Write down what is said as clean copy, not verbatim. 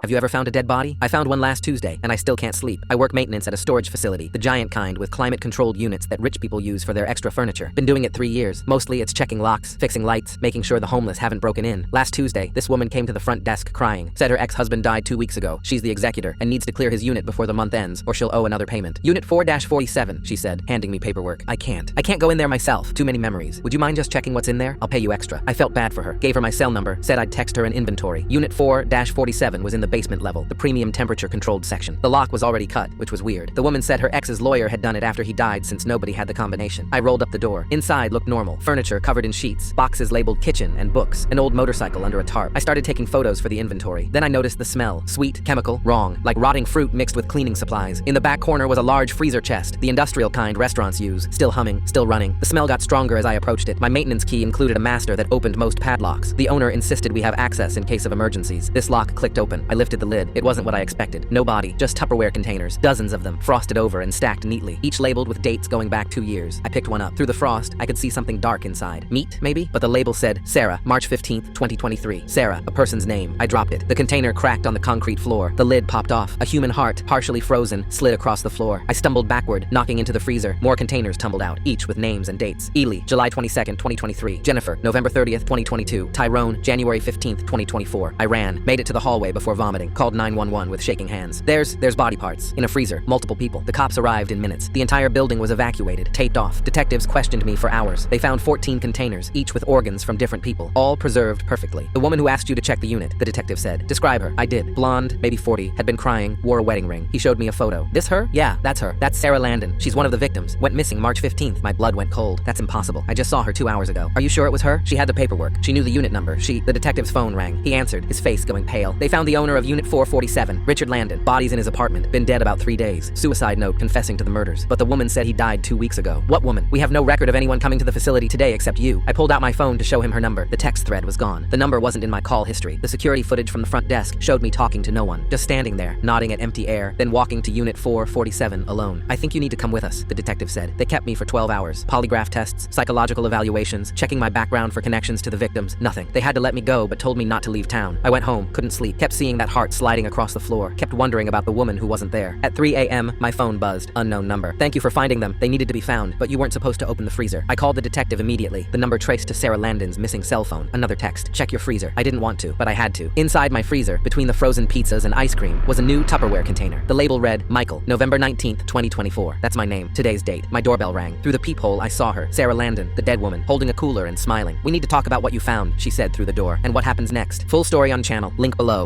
Have you ever found a dead body? I found one last Tuesday, and I still can't sleep. I work maintenance at a storage facility, the giant kind with climate-controlled units that rich people use for their extra furniture. Been doing it 3 years. Mostly it's checking locks, fixing lights, making sure the homeless haven't broken in. Last Tuesday, this woman came to the front desk crying. Said her ex-husband died 2 weeks ago. She's the executor and needs to clear his unit before the month ends, or she'll owe another payment. Unit 4-47, she said, handing me paperwork. I can't go in there myself. Too many memories. Would you mind just checking what's in there? I'll pay you extra. I felt bad for her. Gave her my cell number. Said I'd text her an inventory. Unit 4-47 was in the basement level, the premium temperature-controlled section. The lock was already cut, which was weird. The woman said her ex's lawyer had done it after he died since nobody had the combination. I rolled up the door. Inside looked normal. Furniture covered in sheets, boxes labeled kitchen and books, an old motorcycle under a tarp. I started taking photos for the inventory. Then I noticed the smell. Sweet, chemical, wrong, like rotting fruit mixed with cleaning supplies. In the back corner was a large freezer chest, the industrial kind restaurants use. Still humming, still running. The smell got stronger as I approached it. My maintenance key included a master that opened most padlocks. The owner insisted we have access in case of emergencies. This lock clicked open. I lifted the lid. It wasn't what I expected. No body, just Tupperware containers, dozens of them, frosted over and stacked neatly, each labeled with dates going back 2 years. I picked one up. Through the frost, I could see something dark inside. Meat, maybe? But the label said, Sarah, March 15th, 2023. Sarah, a person's name. I dropped it. The container cracked on the concrete floor. The lid popped off. A human heart, partially frozen, slid across the floor. I stumbled backward, knocking into the freezer. More containers tumbled out, each with names and dates. Ely, July 22nd, 2023. Jennifer, November 30th, 2022. Tyrone, January 15th, 2024. I ran, made it to the hallway before vomiting, called 911 with shaking hands. There's body parts, in a freezer, multiple people. The cops arrived in minutes. The entire building was evacuated, taped off. Detectives questioned me for hours. They found 14 containers, each with organs from different people, all preserved perfectly. The woman who asked you to check the unit, the detective said. Describe her. I did. Blonde, maybe 40, had been crying, wore a wedding ring. He showed me a photo. This her? Yeah, that's her. That's Sarah Landon. She's one of the victims. Went missing March 15th. My blood went cold. That's impossible. I just saw her 2 hours ago. Are you sure it was her? She had the paperwork. She knew the unit number. The detective's phone rang. He answered, his face going pale. They found the owner of Unit 447, Richard Landon. Bodies in his apartment. Been dead about 3 days. Suicide note confessing to the murders. But the woman said he died 2 weeks ago. What woman? We have no record of anyone coming to the facility today except you. I pulled out my phone to show him her number. The text thread was gone. The number wasn't in my call history. The security footage from the front desk showed me talking to no one. Just standing there, nodding at empty air, then walking to Unit 447 alone. I think you need to come with us, the detective said. They kept me for 12 hours. Polygraph tests, psychological evaluations, checking my background for connections to the victims. Nothing. They had to let me go, but told me not to leave town. I went home, couldn't sleep, kept seeing that heart sliding across the floor, kept wondering about the woman who wasn't there. At 3 a.m., my phone buzzed. Unknown number. Thank you for finding them. They needed to be found, but you weren't supposed to open the freezer. I called the detective immediately. The number traced to Sarah Landon's missing cell phone. Another text. Check your freezer. I didn't want to, but I had to. Inside my freezer, between the frozen pizzas and ice cream, was a new Tupperware container. The label read, Michael, November 19th, 2024. That's my name. Today's date. My doorbell rang. Through the peephole, I saw her, Sarah Landon, the dead woman, holding a cooler and smiling. We need to talk about what you found, she said through the door, and what happens next. Full story on channel. Link below.